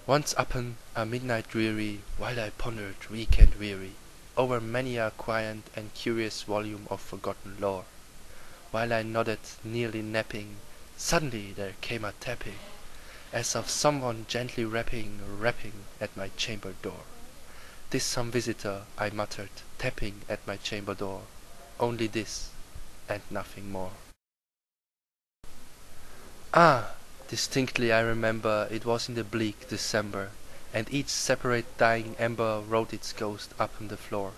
Once upon a midnight dreary, while I pondered weak and weary over many a quaint and curious volume of forgotten lore, while I nodded, nearly napping, suddenly there came a tapping, as of someone gently rapping at my chamber door. "'Tis some visitor," I muttered, tapping at my chamber door. "Only this, and nothing more." Ah! Distinctly I remember it was in the bleak December, and each separate dying ember wrote its ghost upon the floor.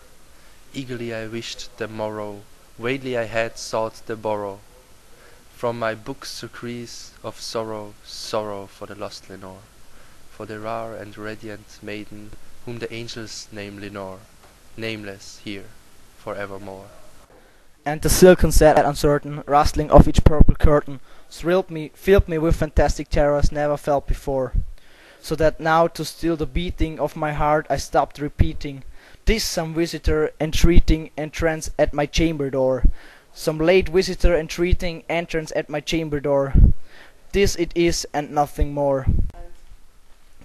Eagerly I wished the morrow, vainly I had sought the borrow from my book's surcease of sorrow, sorrow for the lost Lenore, for the rare and radiant maiden whom the angels name Lenore, nameless here for evermore. And the silken sad uncertain rustling of each purple curtain thrilled me, filled me with fantastic terrors never felt before, so that now to still the beating of my heart I stopped repeating, "'Tis some visitor entreating entrance at my chamber door, some late visitor entreating entrance at my chamber door. This it is and nothing more."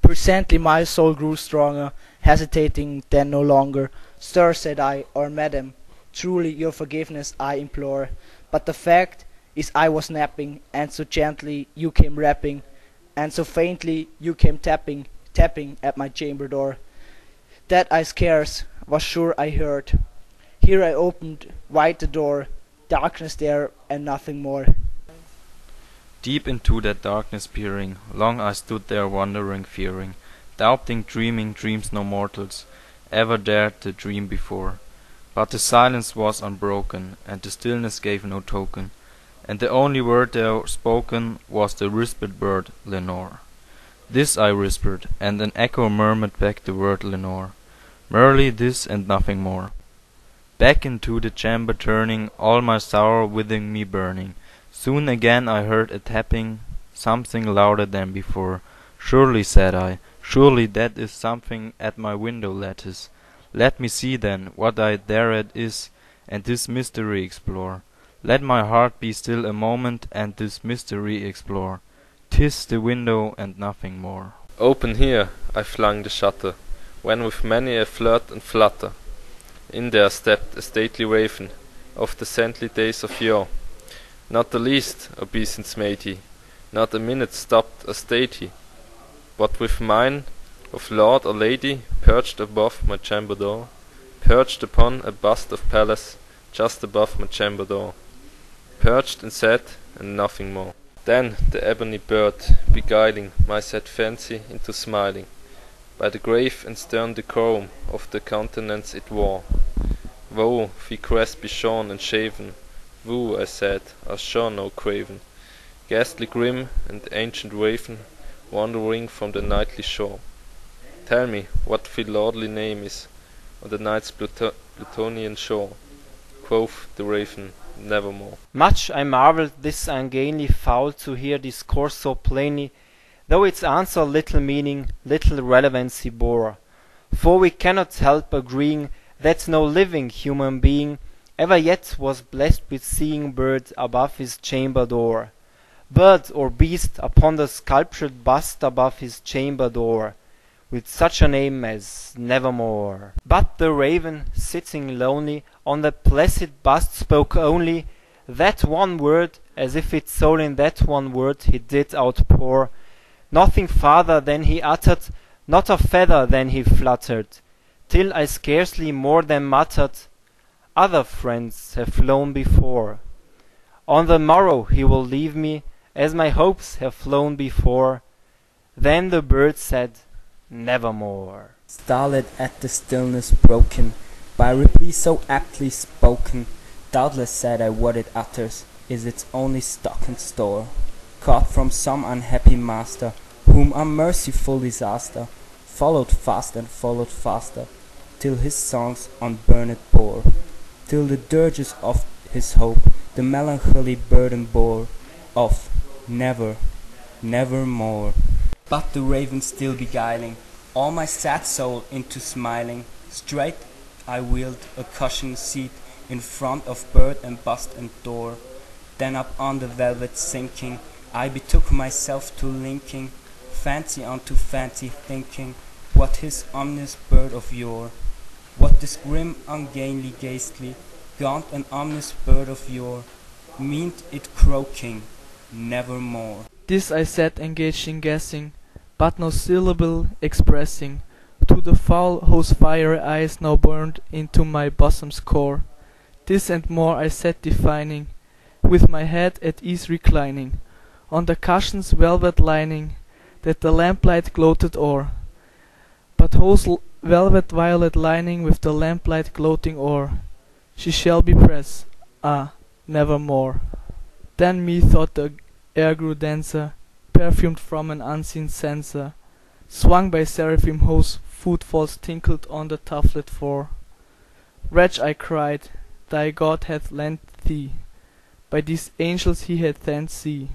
Presently my soul grew stronger, hesitating then no longer. "Sir," said I, "or madam, truly your forgiveness I implore, but the fact is I was napping, and so gently you came rapping, and so faintly you came tapping at my chamber door, that I scarce was sure I heard. Here I opened wide the door, darkness there and nothing more." Deep into that darkness peering, long I stood there wondering, fearing, doubting, dreaming dreams no mortals ever dared to dream before. But the silence was unbroken, and the stillness gave no token, and the only word there spoken was the whispered word Lenore. This I whispered, and an echo murmured back the word Lenore, merely this and nothing more. Back into the chamber turning, all my sorrow within me burning, soon again I heard a tapping, something louder than before. "Surely," said I, "surely that is something at my window lattice. Let me see then what thereat is, and this mystery explore. Let my heart be still a moment, and this mystery explore. 'Tis the window and nothing more." "Open here!" I flung the shutter, when with many a flirt and flutter in there stepped a stately raven of the saintly days of yore. Not the least obeisance made he, not a minute stopped or stayed he, but with mine of lord or lady perched above my chamber door, perched upon a bust of Pallas just above my chamber door, perched and sat and nothing more. Then the ebony bird, beguiling my sad fancy into smiling, by the grave and stern decorum of the countenance it wore. "Woe, fie crest be shorn and shaven, woo," I said, "are sure no craven, ghastly grim and ancient raven, wandering from the nightly shore. Tell me what thy lordly name is on the night's Plutonian shore." Quoth the raven, "Nevermore." Much I marvelled this ungainly fowl to hear discourse so plainly, though its answer little meaning, little relevancy bore. For we cannot help agreeing that no living human being ever yet was blessed with seeing bird above his chamber door, bird or beast upon the sculptured bust above his chamber door, with such a name as Nevermore. But the raven, sitting lonely on the placid bust, spoke only that one word, as if its soul in that one word he did outpour. Nothing farther than he uttered, not a feather than he fluttered, till I scarcely more than muttered, "Other friends have flown before. On the morrow he will leave me, as my hopes have flown before." Then the bird said, "Nevermore." Starlit at the stillness broken by reply so aptly spoken, doubtless, said I, what it utters is its only stock and store, caught from some unhappy master, whom unmerciful disaster followed fast and followed faster, till his songs unburned bore, till the dirges of his hope the melancholy burden bore of never, nevermore. But the raven still beguiling all my sad soul into smiling, straight I wheeled a cushioned seat in front of bird and bust and door. Then up on the velvet sinking, I betook myself to linking fancy unto fancy thinking, what his omnis bird of yore, what this grim, ungainly, ghastly, gaunt and ominous bird of yore, meant it croaking, nevermore. This I sat engaged in guessing, but no syllable expressing, to the foul whose fiery eyes now burned into my bosom's core. This and more I sat defining, with my head at ease reclining, on the cushion's velvet lining, that the lamplight gloated o'er. But whose velvet violet lining with the lamplight gloating o'er? She shall be pressed, ah, nevermore. Then methought the air grew denser, perfumed from an unseen censer, swung by seraphim whose footfalls tinkled on the tufflet floor. Wretch, I cried, thy God hath lent thee, by these angels he hath sent thee,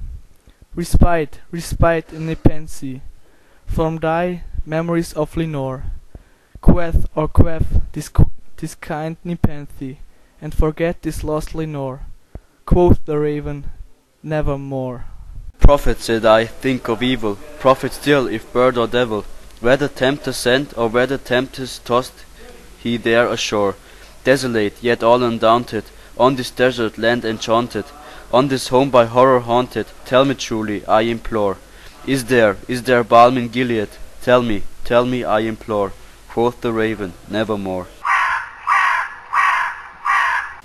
respite, respite in nepency, from thy memories of Lenore. Quaff or quaff this kind nepenthe, and forget this lost Lenore. Quoth the raven, nevermore. Prophet, said I, think of evil, prophet still, if bird or devil, whether tempter sent or whether tempest tossed he there ashore, desolate, yet all undaunted, on this desert land enchanted, on this home by horror haunted, tell me truly, I implore, is there balm in Gilead? Tell me, I implore. Quoth the raven, nevermore.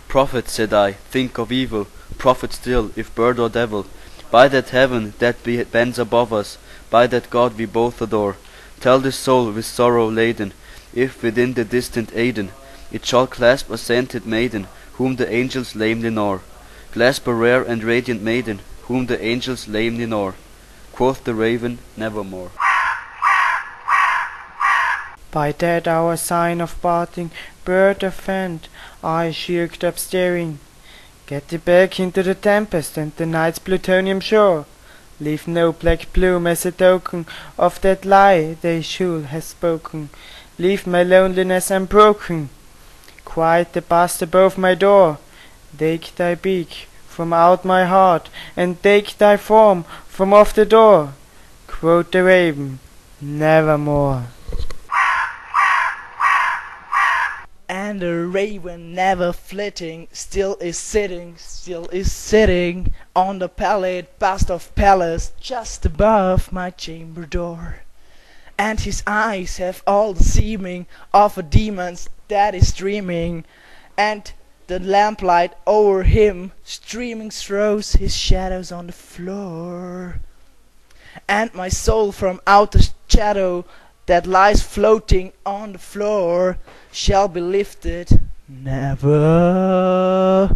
Prophet, said I, think of evil, prophet still, if bird or devil, by that heaven that bends above us, by that God we both adore, tell this soul with sorrow laden, if within the distant Aidenn it shall clasp a scented maiden, whom the angels lame Lenore, clasp a rare and radiant maiden, whom the angels lame Lenore. Quoth the raven, nevermore. By that hour sign of parting, bird of vent, I shirked up staring. Get thee back into the tempest and the night's plutonium shore. Leave no black plume as a token of that lie they should have spoken. Leave my loneliness unbroken. Quiet the bust above my door. Take thy beak from out my heart, and take thy form from off the door. Quoth the raven, nevermore. And the raven, never flitting, still is sitting on the pallid bust of Pallas, just above my chamber door. And his eyes have all the seeming of a demon's that is dreaming, and the lamplight o'er him streaming throws his shadows on the floor. And my soul from out the shadow that lies floating on the floor shall be lifted nevermore.